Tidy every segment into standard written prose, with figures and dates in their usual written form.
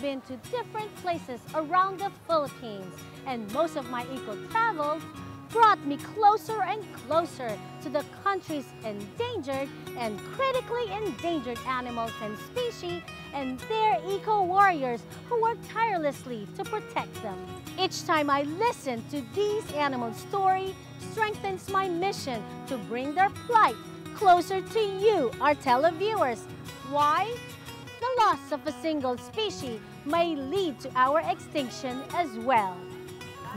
been to different places around the Philippines, and most of my eco-travels brought me closer and closer to the country's endangered and critically endangered animals and species and their eco-warriors who work tirelessly to protect them. Each time I listen to these animals' story strengthens my mission to bring their plight closer to you, our televiewers. Why? The loss of a single species may lead to our extinction as well.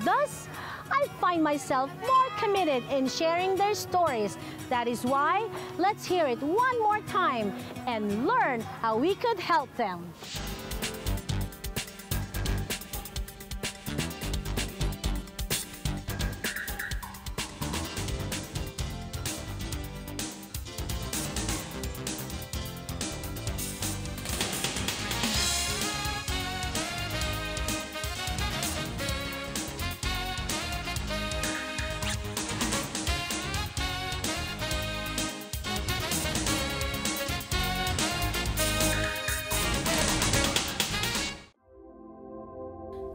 Thus, I find myself more committed in sharing their stories. That is why, let's hear it one more time and learn how we could help them.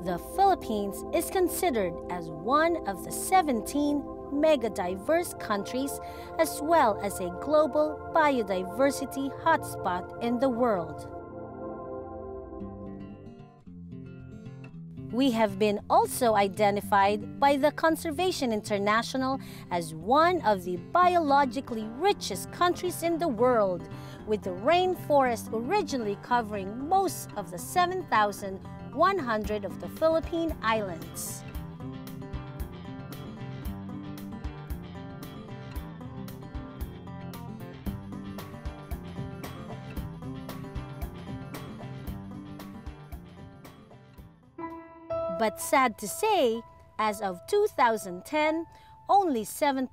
The Philippines is considered as one of the 17 mega-diverse countries as well as a global biodiversity hotspot in the world. We have been also identified by the Conservation International as one of the biologically richest countries in the world, with the rainforest originally covering most of the 7,100 of the Philippine Islands. But sad to say, as of 2010, only 7%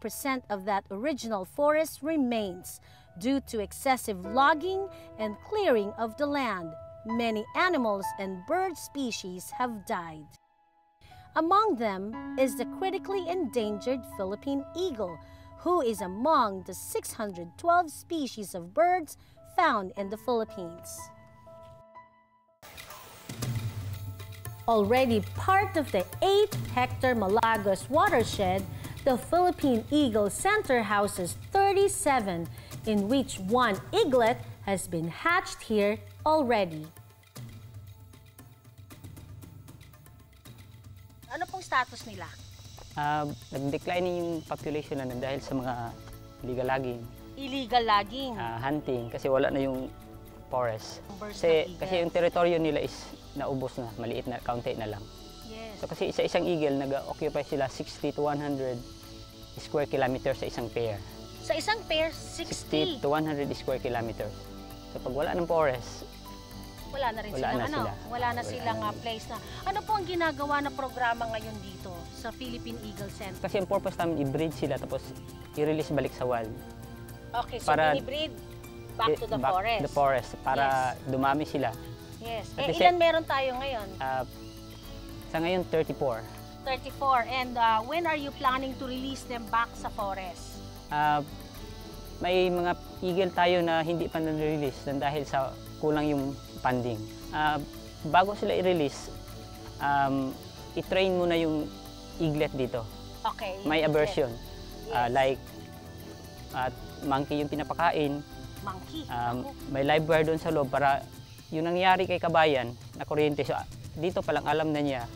of that original forest remains due to excessive logging and clearing of the land. Many animals and bird species have died. Among them is the critically endangered Philippine eagle, who is among the 612 species of birds found in the Philippines. Already part of the 8-hectare Malagos watershed, the Philippine Eagle Center houses 37, in which one eaglet has been hatched here already. Ano pong status nila? Nag-decline yung population na dahil sa mga illegal logging. Illegal logging? Hunting, kasi wala na yung forest. Kasi yung teritoryo nila is naubos na, maliit na, kaunti na lang. Yes. So kasi isa-isang eagle, nag-occupy sila 60 to 100 square kilometers sa isang pair. Sa isang pair, 60 to 100 square kilometers. So pag wala ng forest, wala na rin silang place na. Ano po ang ginagawa na programa ngayon dito sa Philippine Eagle Center? Kasi ang purpose namin, i-breed sila tapos i-release balik sa wild. Okay, so i-breed back to the forest. The forest, para dumami sila. Yes. Ilan meron tayo ngayon? Sa ngayon, 34. 34. And when are you planning to release them back sa forest? May mga eagle tayo na hindi pa na-release dahil sa kulang yung funding. Bago sila i-release, i-train mo na yung eaglet dito. Okay. May aversion. Yes. Like, monkey yung pinapakain. Monkey? May live wire doon sa loob para yung nangyari kay kabayan na kuryente. So, dito palang alam na niya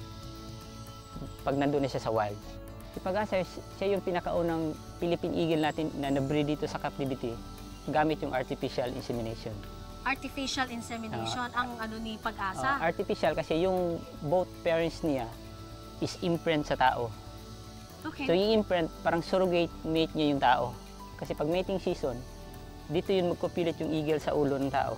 pag nandun na siya sa wild. Si Pag-asa, siya yung pinakaunang Philippine eagle natin na na-breed dito sa captivity gamit yung artificial insemination. Artificial insemination ang ano ni Pag-asa? Artificial kasi yung both parents niya is imprint sa tao. Okay. So yung imprint, parang surrogate mate niya yung tao. Kasi pag mating season, dito yun magkupilit yung eagle sa ulo ng tao.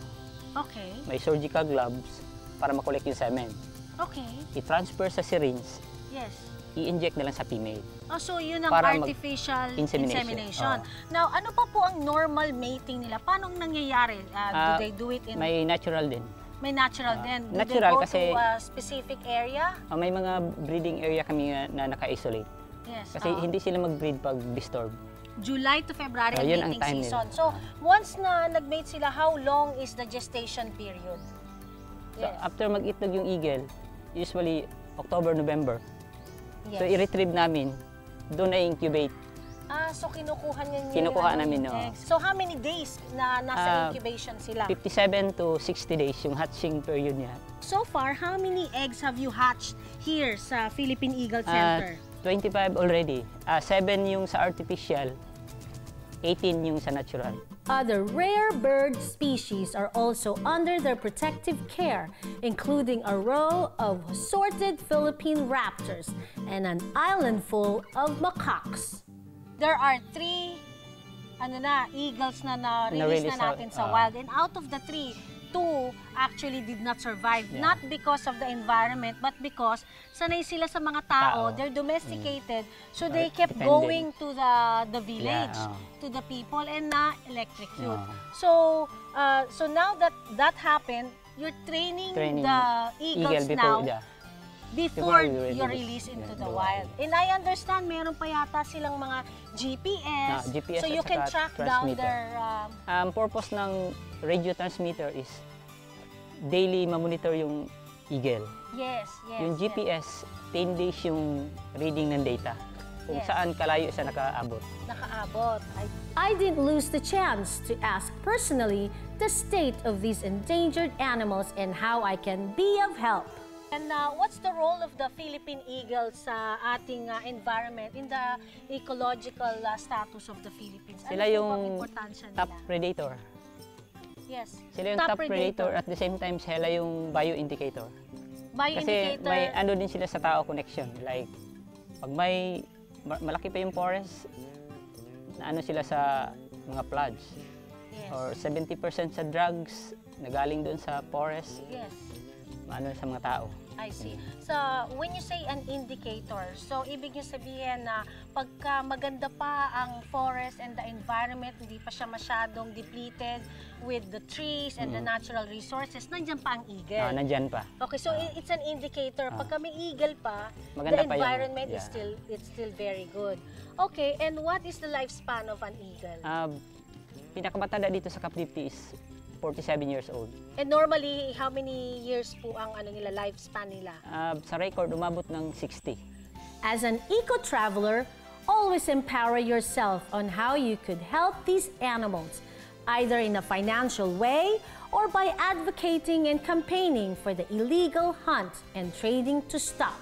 Okay. May surgical gloves para makolek yung semen. Okay. I-transfer sa syringe. Yes. I-inject na lang sa female. Oh, so yun ang para artificial insemination. Now, ano pa po ang normal mating nila? Paano nangyayari? Do they do it in... May natural din. May natural din. Do natural they go kasi, to a specific area? May mga breeding area kami na naka-isolate. Yes. Kasi hindi sila mag-breed pag disturb. July to February ang mating season. Nila. So, once na nag-mate sila, how long is the gestation period? So after mag-itlog yung eagle, usually October, November. Yes. So i-retrieve namin, doon na incubate. So kinukuha niya namin, yung eggs. So how many days na nasa incubation sila? 57 to 60 days yung hatching period niya. So far, how many eggs have you hatched here sa Philippine Eagle Center? 25 already. 7 yung sa artificial, 18 yung sa natural. Other rare bird species are also under their protective care, including a row of assorted Philippine raptors and an island full of macaques. There are 3 eagles na na-release na natin sa wild, and out of the 3, 2 actually did not survive. Not because of the environment, but because sanay sila sa mga tao. They're domesticated, so they kept going to the village, to the people, and na-electrocute. So now that happened, you're training the eagles now before you release into the wild. And I understand meron pa yata silang mga GPS, so you can track down their... Purpose ng radio transmitter is daily ma-monitor yung eagle. Yes. Yung GPS, 10 days yung reading ng data. Kung saan kalayo siya nakaabot. I didn't lose the chance to ask personally the state of these endangered animals and how I can be of help. And what's the role of the Philippine eagle sa ating environment, in the ecological status of the Philippines? Sila yung top predator. Yes. Sila yung top predator, at the same time sila yung bioindicator. Kasi may ano din sila sa tao connection. Like, pag may malaki pa yung forest, na ano sila sa mga floods. Or 70% sa drugs na galing doon sa forest. Ano sa mga tao. I see. So, when you say an indicator, so ibig niyo sabihin na pagka maganda pa ang forest and the environment, hindi pa siya masyadong depleted with the trees and the natural resources, nandiyan pa ang eagle. Nandiyan pa. Okay, so it's an indicator. Pagka may eagle pa, maganda the pa environment is still very good. Okay, and what is the lifespan of an eagle? Pinakamatanda dito sa captivity is 47 years old. And normally, how many years po ang lifespan nila? Sa record, umabot ng 60. As an eco-traveler, always empower yourself on how you could help these animals, either in a financial way or by advocating and campaigning for the illegal hunt and trading to stop.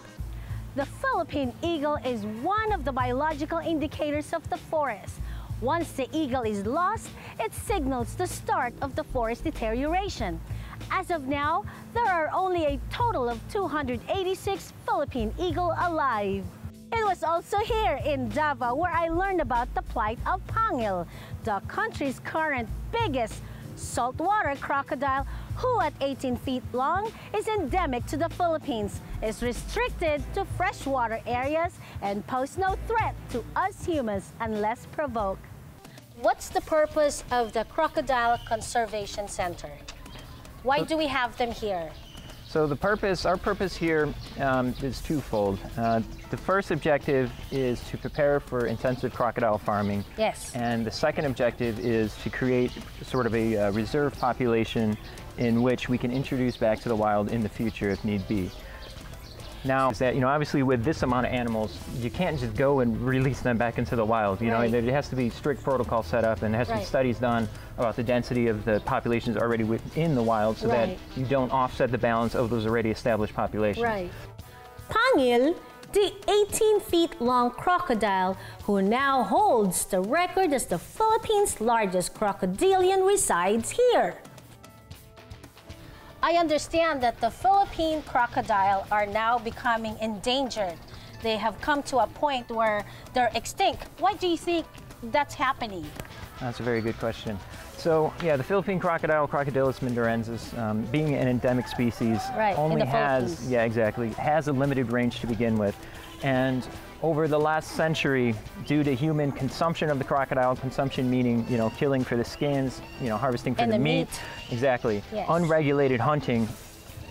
The Philippine eagle is one of the biological indicators of the forest. Once the eagle is lost, it signals the start of the forest deterioration. As of now, there are only a total of 286 Philippine eagle alive. It was also here in Davao where I learned about the plight of pangil, the country's current biggest saltwater crocodile, who at 18 feet long is endemic to the Philippines, is restricted to freshwater areas, and pose no threat to us humans unless provoked. What's the purpose of the Crocodile Conservation Center? Why do we have them here? So our purpose here is twofold. The first objective is to prepare for intensive crocodile farming. Yes. And the second objective is to create sort of a reserve population in which we can introduce back to the wild in the future if need be. Now, obviously with this amount of animals, you can't just go and release them back into the wild. There has to be strict protocol set up, and there has to be studies done about the density of the populations already within the wild so that you don't offset the balance of those already established populations. Pangil, the 18 feet long crocodile who now holds the record as the Philippines' largest crocodilian, resides here. I understand that the Philippine crocodile are now becoming endangered. They have come to a point where they're extinct. Why do you think that's happening? That's a very good question. So, yeah, the Philippine crocodile, Crocodilus mindorensis, being an endemic species, only has a limited range to begin with. And over the last century, due to human consumption of the crocodile, consumption meaning, killing for the skins, harvesting for the meat. Exactly. Yes. Unregulated hunting,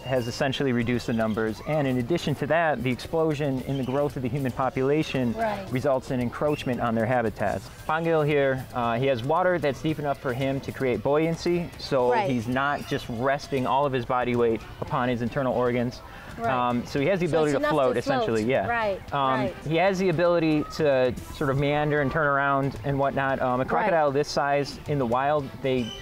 has essentially reduced the numbers, and in addition to that, the explosion in the growth of the human population results in encroachment on their habitats. Pangil here, he has water that's deep enough for him to create buoyancy, so he's not just resting all of his body weight upon his internal organs. So he has the ability to float, essentially, He has the ability to sort of meander and turn around and whatnot. A crocodile this size in the wild, they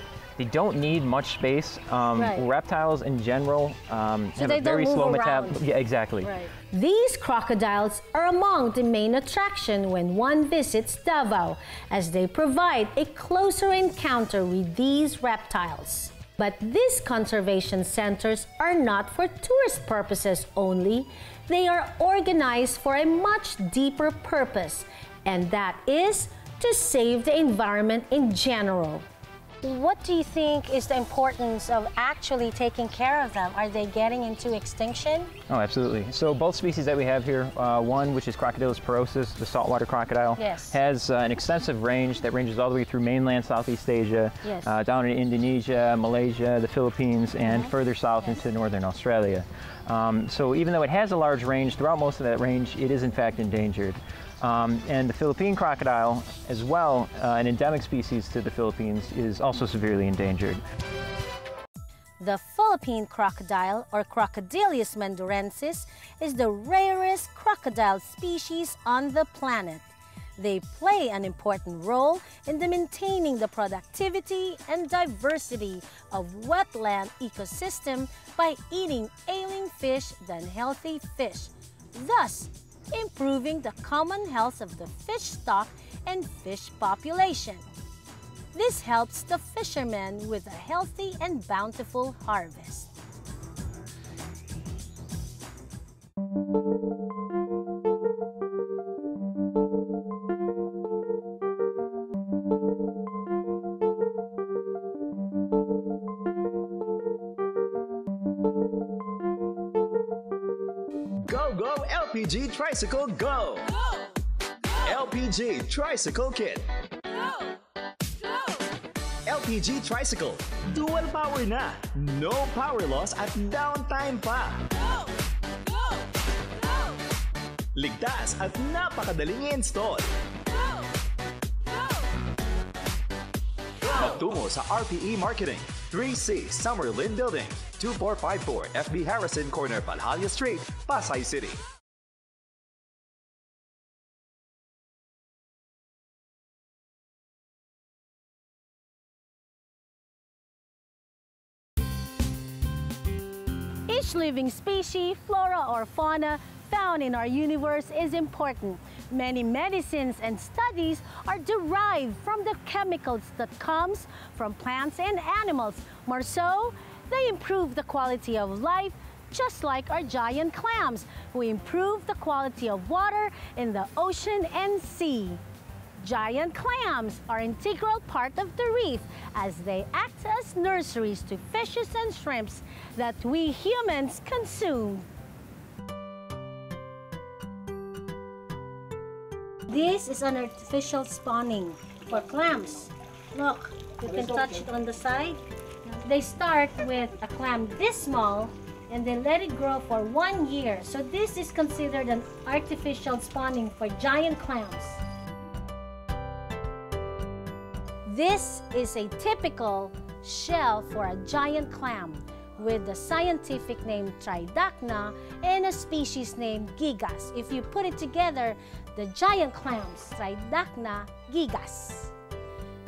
don't need much space. Reptiles in general have a very slow metabolism. Yeah, exactly. These crocodiles are among the main attraction when one visits Davao, as they provide a closer encounter with these reptiles. But these conservation centers are not for tourist purposes only. They are organized for a much deeper purpose, and that is to save the environment in general. What do you think is the importance of actually taking care of them? Are they getting into extinction? Oh, absolutely. So both species that we have here, one which is Crocodylus porosus, the saltwater crocodile, has an extensive range that ranges all the way through mainland Southeast Asia, down in Indonesia, Malaysia, the Philippines, and further south into northern Australia. So even though it has a large range, throughout most of that range, it is in fact endangered. And the Philippine crocodile, as well, an endemic species to the Philippines, is also severely endangered. The Philippine crocodile, or Crocodilius mendorensis, is the rarest crocodile species on the planet. They play an important role in maintaining the productivity and diversity of wetland ecosystem by eating ailing fish than healthy fish, thus improving the common health of the fish stock and fish population. This helps the fishermen with a healthy and bountiful harvest. Go, go, LPG Tricycle, go! Go! LPG Tricycle Kit. Go! Go! LPG Tricycle, dual power na. No power loss at downtime pa. Go! Go! Go! Ligtas at napakadaling i-install. Go! Go! Magtungo sa RPE Marketing, 3C Summerlin Building, 2454 FB Harrison Corner, Palhalia Street, Pasay City. Each living species, flora or fauna, found in our universe is important. Many medicines and studies are derived from the chemicals that comes from plants and animals. More so, they improve the quality of life, just like our giant clams, who improve the quality of water in the ocean and sea. Giant clams are an integral part of the reef as they act as nurseries to fishes and shrimps that we humans consume. This is an artificial spawning for clams. Look, you can touch it on the side. They start with a clam this small and they let it grow for 1 year. So this is considered an artificial spawning for giant clams. This is a typical shell for a giant clam with the scientific name Tridacna and a species named Gigas. If you put it together, the giant clams, Tridacna gigas.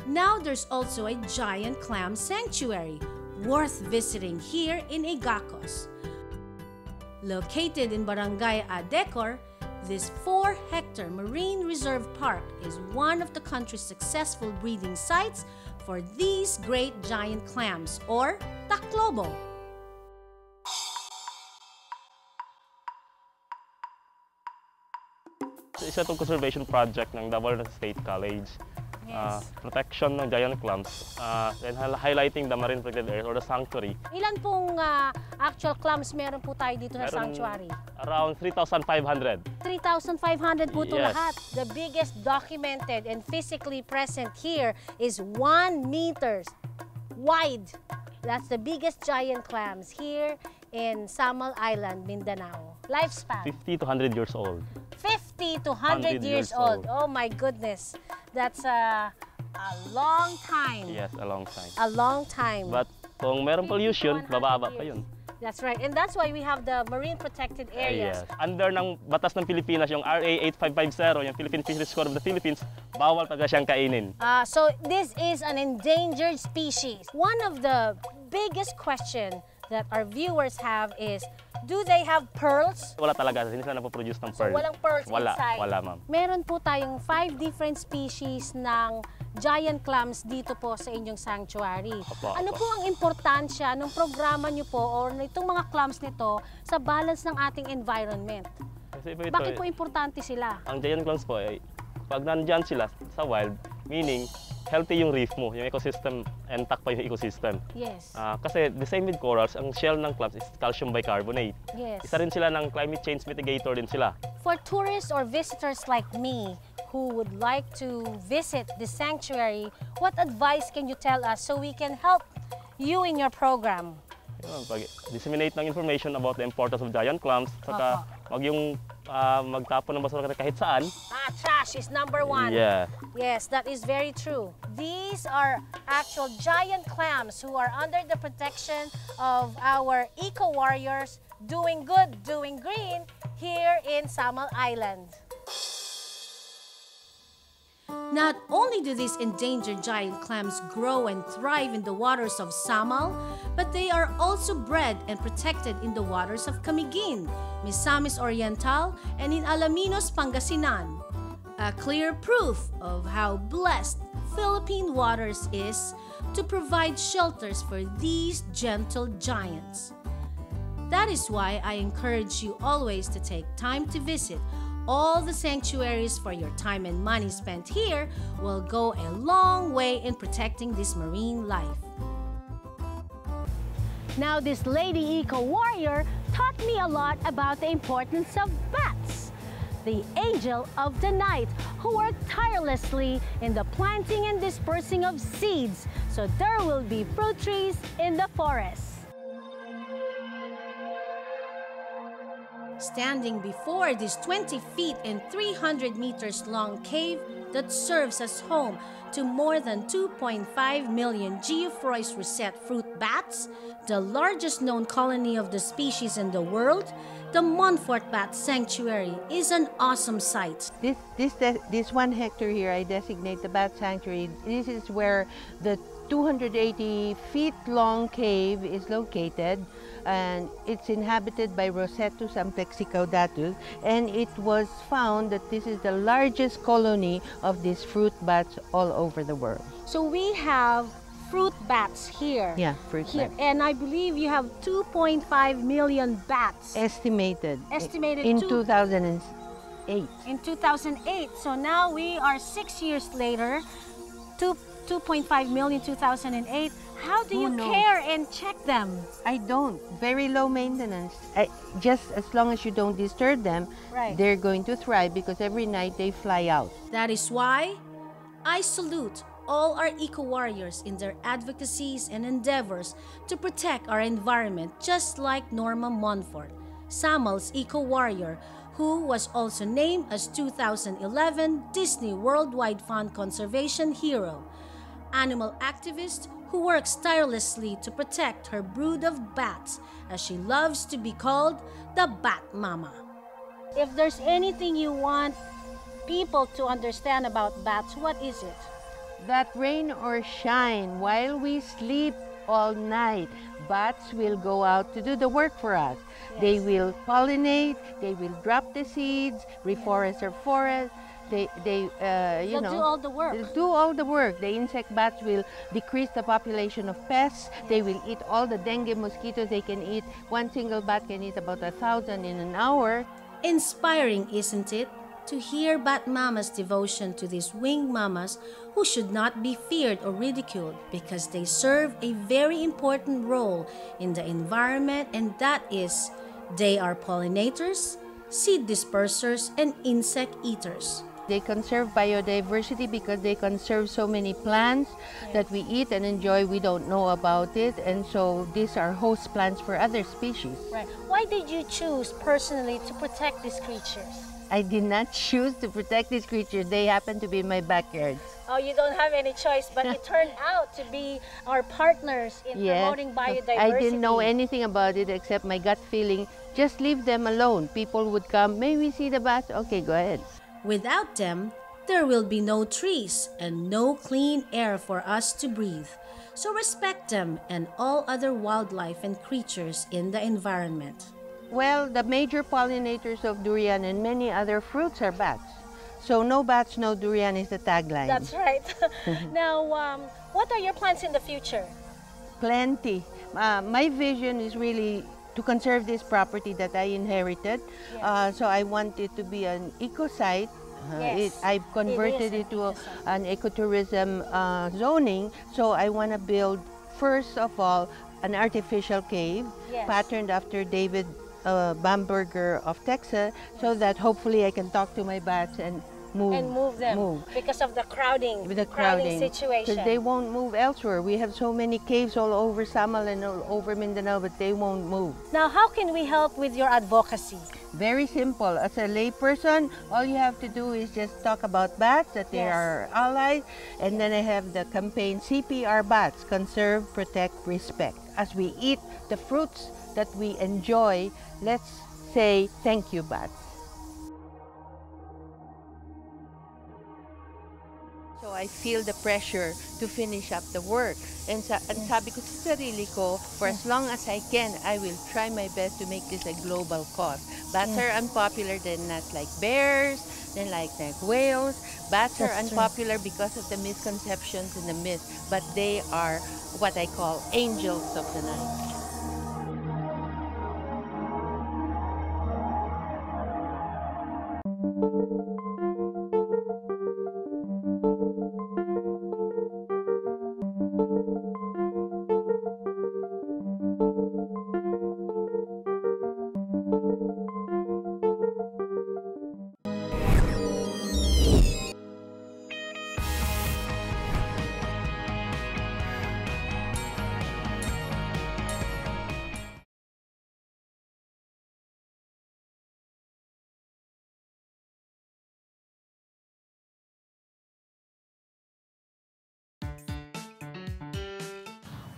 Now there's also a giant clam sanctuary worth visiting here in Igacos. Located in Barangay Adecor, this 4-hectare marine reserve park is one of the country's successful breeding sites for these great giant clams, or Taclobo. Isa itong conservation project ng Davao State College. Protection ng giant clams and highlighting the marine protected area or the sanctuary. Ilan pong actual clams meron po tayo dito sa sanctuary? Around 3,500. 3,500 po ito lahat. The biggest documented and physically present here is 1 meter wide. That's the biggest giant clams here in Samal Island, Mindanao. Lifespan? 50 to 100 years old. 50 to 100 years old. Oh my goodness. That's a long time. Yes, a long time. A long time. But kung meron 50 to pollution, 100 bababa pa years. yun. That's right. And that's why we have the marine protected areas. Yes. Under ng batas ng Pilipinas, yung RA 8550, yung Philippine Fisheries Code of the Philippines, bawal talaga siyang kainin. So this is an endangered species. One of the biggest question that our viewers have is, do they have pearls? Wala talaga, hindi sila napoproduce ng So pearl. walang pearls inside? Wala, ma'am. Meron po tayong 5 different species ng giant clams dito po sa inyong sanctuary. Opo, Ano opo. po ang importansya ng programa nyo po o itong mga clams nito sa balance ng ating environment? Kasi po ito, Bakit po importante sila? ang giant clams po ay pag nandyan sila sa wild, meaning healthy yung reef mo, yung ecosystem, intact pa yung ecosystem. Yes. Kasi the same with corals, ang shell ng clams is calcium bicarbonate. Yes. Isa rin sila ng climate change mitigator din sila. For tourists or visitors like me who would like to visit the sanctuary, what advice can you tell us so we can help you in your program? Yun, disseminate ng information about the importance of giant clams, saka wag yung magtapon ng basura kahit saan. Trash is number 1. Yeah. Yes, that is very true. These are actual giant clams who are under the protection of our eco-warriors doing good, doing green here in Samal Island. Not only do these endangered giant clams grow and thrive in the waters of Samal, but they are also bred and protected in the waters of Camiguin, Misamis Oriental, and in Alaminos, Pangasinan. A clear proof of how blessed Philippine waters is to provide shelters for these gentle giants. That is why I encourage you always to take time to visit all the sanctuaries, for your time and money spent here will go a long way in protecting this marine life. Now, this lady eco-warrior taught me a lot about the importance of bats, the angel of the night, who work tirelessly in the planting and dispersing of seeds so there will be fruit trees in the forest. Standing before this 20 feet and 300 meters long cave that serves as home to more than 2.5 million Geoffroy's rosette fruit bats, the largest known colony of the species in the world, the Montfort Bat Sanctuary is an awesome sight. This 1 hectare here, I designate the Bat Sanctuary. This is where the 280 feet long cave is located, and it's inhabited by Rosetus amplexicaudatus, and it was found that this is the largest colony of these fruit bats all over the world. So we have fruit bats here. Yeah, fruit bats. And I believe you have 2.5 million bats. Estimated. Estimated in to- 2008. In 2008. So now we are 6 years later, 2.5 million 2008. How do Who you knows? care and check them? I don't. Very low maintenance. Just as long as you don't disturb them, Right. they're going to thrive because every night they fly out. That is why I salute all our eco-warriors in their advocacies and endeavors to protect our environment, just like Norma Montfort, Samal's eco-warrior, who was also named as 2011 Disney Worldwide Fund Conservation Hero, animal activist who works tirelessly to protect her brood of bats, as she loves to be called the Bat Mama. If there's anything you want people to understand about bats, what is it? That rain or shine, while we sleep all night, bats will go out to do the work for us. They will pollinate, they will drop the seeds, reforest our forest. They They'll do all the work. They'll do all the work. The insect bats will decrease the population of pests. They will eat all the dengue mosquitoes they can eat. One single bat can eat about 1,000 in an hour. Inspiring, isn't it? To hear Bat Mama's devotion to these winged mamas who should not be feared or ridiculed because they serve a very important role in the environment, and that is, they are pollinators, seed dispersers, and insect eaters. They conserve biodiversity because they conserve so many plants that we eat and enjoy. We don't know about it, and so these are host plants for other species. Right. Why did you choose personally to protect these creatures? I did not choose to protect these creatures. They happen to be in my backyard. Oh, you don't have any choice, but it turned out to be our partners in promoting biodiversity. I didn't know anything about it except my gut feeling. Just leave them alone. People would come, may we see the bats? Okay, go ahead. Without them, there will be no trees and no clean air for us to breathe. So respect them and all other wildlife and creatures in the environment. Well, the major pollinators of durian and many other fruits are bats. So no bats, no durian is the tagline. That's right. Now, what are your plans in the future? Plenty. My vision is really to conserve this property that I inherited. Yes. So I want it to be an eco-site. Yes, I've converted it to an ecotourism zoning. So I want to build, first of all, an artificial cave patterned after David Bamberger of Texas, so that hopefully I can talk to my bats and move them because of the crowding, situation. Because they won't move elsewhere. We have so many caves all over Samal and all over Mindanao, but they won't move. Now, how can we help with your advocacy? Very simple. As a layperson, all you have to do is just talk about bats, that they are allies, and then I have the campaign CPR Bats, Conserve, Protect, Respect. As we eat the fruits that we enjoy, let's say thank you, bats. So I feel the pressure to finish up the work. And sabi ko sa sarili ko, for as long as I can, I will try my best to make this a global cause. Bats are unpopular, they're not like bears, they're like whales. Bats are unpopular because of the misconceptions and the myths, but they are what I call angels of the night.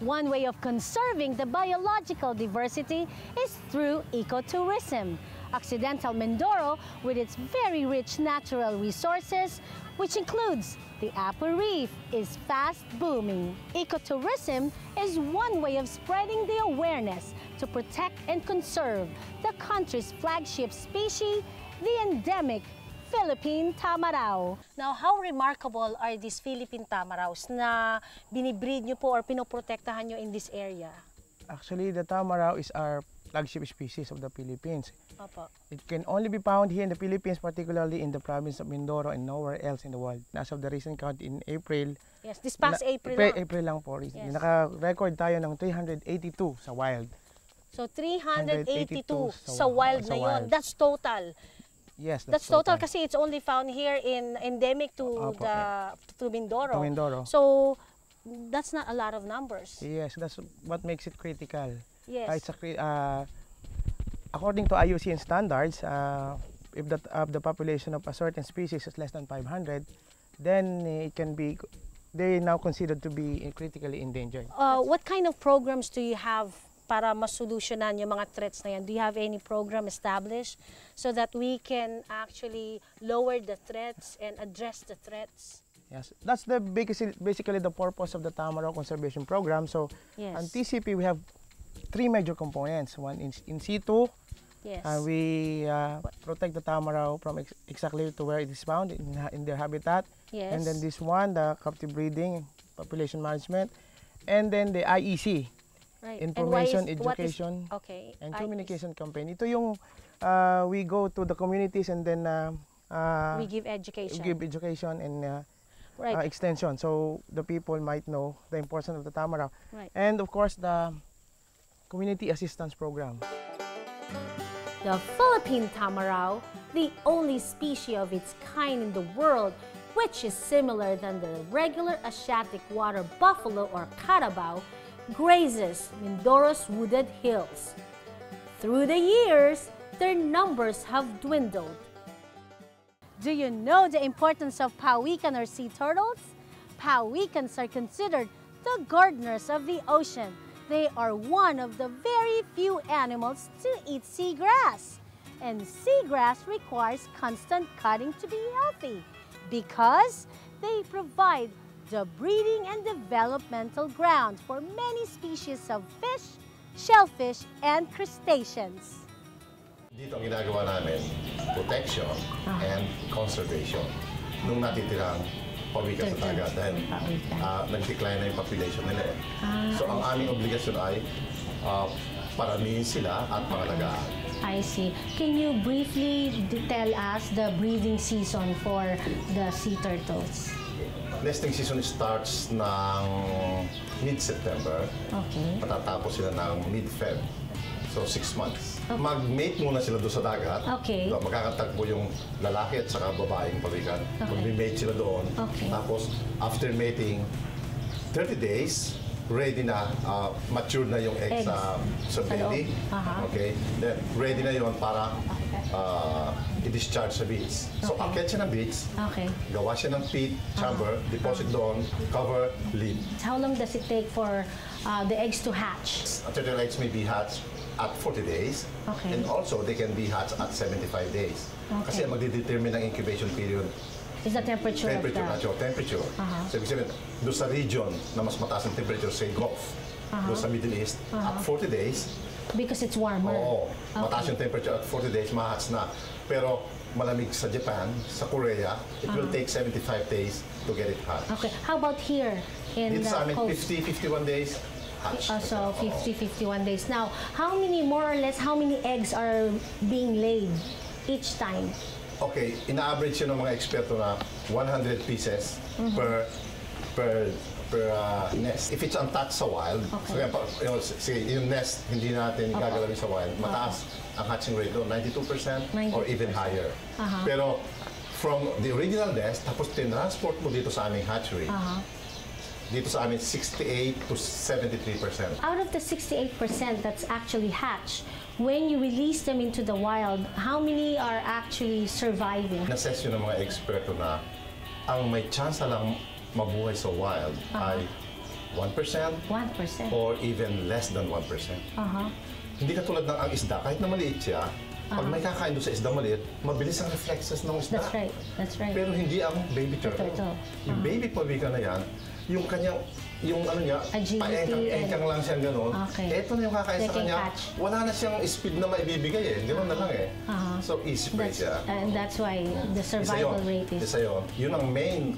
One way of conserving the biological diversity is through ecotourism. Occidental Mindoro, with its very rich natural resources, which includes the Apo Reef, is fast booming. Ecotourism is one way of spreading the awareness to protect and conserve the country's flagship species, the endemic Philippine tamaraw. Now, how remarkable are these Philippine tamaraws na binibreed nyo po or pinoprotektahan nyo in this area? Actually, the tamaraw is our flagship species of the Philippines. Opo. It can only be found here in the Philippines, particularly in the province of Mindoro and nowhere else in the world. As of the recent count in April, Yes, this past April lang. April lang po. Yes. Naka-record tayo ng 382 sa wild. So 382 sa wild na yun. That's total. Yes, That's total kasi it's only found here in endemic to to Mindoro. To Mindoro. So that's not a lot of numbers. Yes, that's what makes it critical. Yes. It's according to IUCN standards, if the population of a certain species is less than 500, then it can be, they now considered to be critically endangered. What kind of programs do you have para masolusyonan yung mga threats na yan? Do you have any program established so that we can actually lower the threats and address the threats? Yes, that's basically the purpose of the Tamaraw Conservation Program. So, on TCP we have three major components. One is in situ. Yes. We protect the tamaraw from exactly to where it is found in their habitat. Yes. And then this one, the captive breeding, population management, and then the IEC, Right. information, education, and communication campaign. Ito yung we go to the communities and then we give education. We give education and Right. extension, so the people might know the importance of the tamaraw. Right. And of course, the community assistance program. The Philippine tamarao, the only species of its kind in the world, which is similar than the regular Asiatic water buffalo or carabao, grazes Mindoro's wooded hills. Through the years, their numbers have dwindled. Do you know the importance of pawikan or sea turtles? Pawikans are considered the gardeners of the ocean. They are one of the very few animals to eat seagrass. And seagrass requires constant cutting to be healthy because they provide the breeding and developmental ground for many species of fish, shellfish, and crustaceans. Dito ang ginagawa namin, protection and conservation nung natitirang pawikan sa dagat dahil nag-decline na yung population nila. So ang aming obligasyon ay paramihin sila at pangalagaan. I see. Can you briefly tell us the breeding season for the sea turtles? Nesting season starts ng mid-September. Okay. Matatapos sila ng mid-Feb. So 6 months. Okay. Mag-mate muna sila doon sa dagat. Okay. So, magkakatagpo yung lalaki at saka babaeng pawikan. Okay. Mag-mate sila doon. Okay. Tapos after mating, 30 days, ready na, matured na yung eggs sa belly. Okay? Then, ready na yon para i-discharge sa beach. So, akit siya ng beach, gawa siya ng peat, chamber, deposit doon, cover, leave. How long does it take for the eggs to hatch? Turtle eggs may be hatched at 40 days, and also they can be hatched at 75 days. Kasi magdedetermine ng incubation period is the temperature of the... Natural temperature. So, ibig sabihin, doon sa region na mas mataas ang temperature, say Gulf, doon sa Middle East, at 40 days, because it's warmer. Oo. Mataas yung temperature at 40 days, mahats na. Pero malamig sa Japan, sa Korea, it will take 75 days to get it hatched. Okay. How about here in Dito the sa amin, coast? 50, 51 days, hatched. So 50, 51 days. Now, how many, more or less, how many eggs are being laid each time? Okay, ina-average yun ng mga eksperto na 100 pieces per nest. If it's untouched sa wild, so yung nest hindi natin gagalawin sa wild, mataas ang hatching rate doon, 92% or even higher. Pero from the original nest, tapos tinransport mo dito sa aming hatchery, dito sa amin 68 to 73%. Out of the 68% that's actually hatched, when you release them into the wild, how many are actually surviving? Na-assess yun ng mga eksperto na ang may chance lang mabuhay sa wild ay 1% or even less than 1%. Hindi katulad ng ang isda, kahit na maliit siya, pag may kakain doon sa isda maliit, mabilis ang reflexes ng isda. That's right. Pero hindi ang baby turtle. Yung baby pawikan na yan, yung kanyang, yung ano niya, paengkang lang siyang gano'n. Eto na yung kakain sa kanya, wala na siyang speed na maibibigay eh. Gano'n na lang eh. So easy prey siya. And that's why the survival rate is... Isa yun. Yun ang main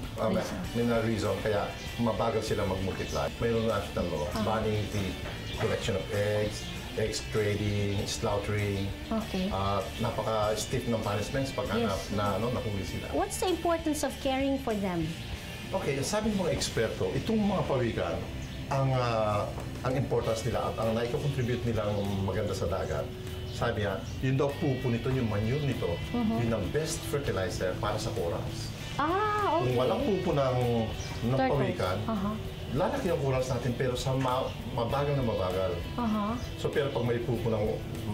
reason kaya mabagal sila mag-multiply. Mayroon na siya ng banning the collection of eggs, trading, slaughtering. Napaka-stiff ng punishments pag nahuli sila. What's the importance of caring for them? Okay, sabi ng mga eksperto, itong mga pawikan, ang importance nila at ang naiko-contribute nilang maganda sa dagat, sabi niya, yun daw pupo nito, yung manure nito, yun ang best fertilizer para sa corals. Kung walang pupo ng pawikan, lalaki yung corals natin pero sa mabagal na mabagal. So pero pag may pupo ng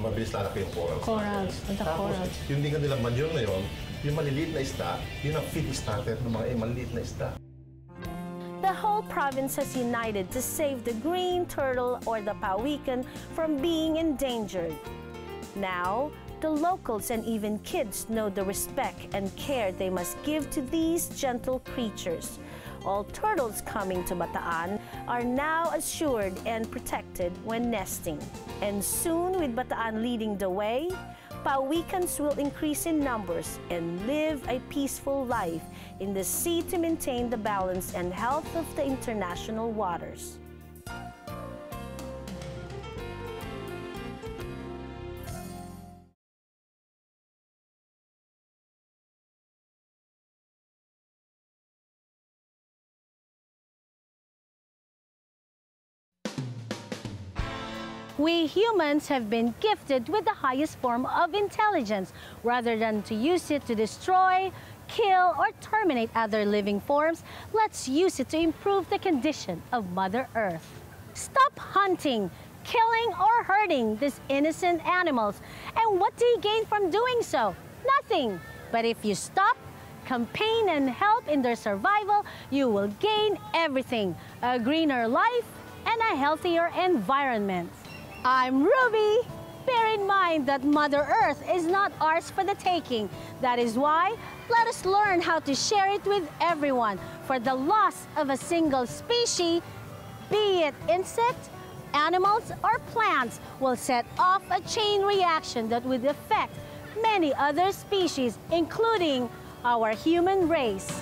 mabilis lalaki yung corals. Tapos yung dingan nilang manure na yun, yung maliliit na isda, yun ang feed starter ng mga maliliit na isda. The whole province has united to save the green turtle or the pawikan from being endangered. Now, the locals and even kids know the respect and care they must give to these gentle creatures. All turtles coming to Bataan are now assured and protected when nesting. And soon, with Bataan leading the way, pawikans will increase in numbers and live a peaceful life in the sea to maintain the balance and health of the international waters. We humans have been gifted with the highest form of intelligence. Rather than to use it to destroy, kill, or terminate other living forms, let's use it to improve the condition of Mother Earth. Stop hunting, killing, or hurting these innocent animals. And what do you gain from doing so? Nothing. But if you stop, campaign, and help in their survival, you will gain everything: a greener life and a healthier environment. I'm Ruby. Bear in mind that Mother Earth is not ours for the taking. That is why, let us learn how to share it with everyone. For the loss of a single species, be it insect, animals, or plants, will set off a chain reaction that would affect many other species, including our human race.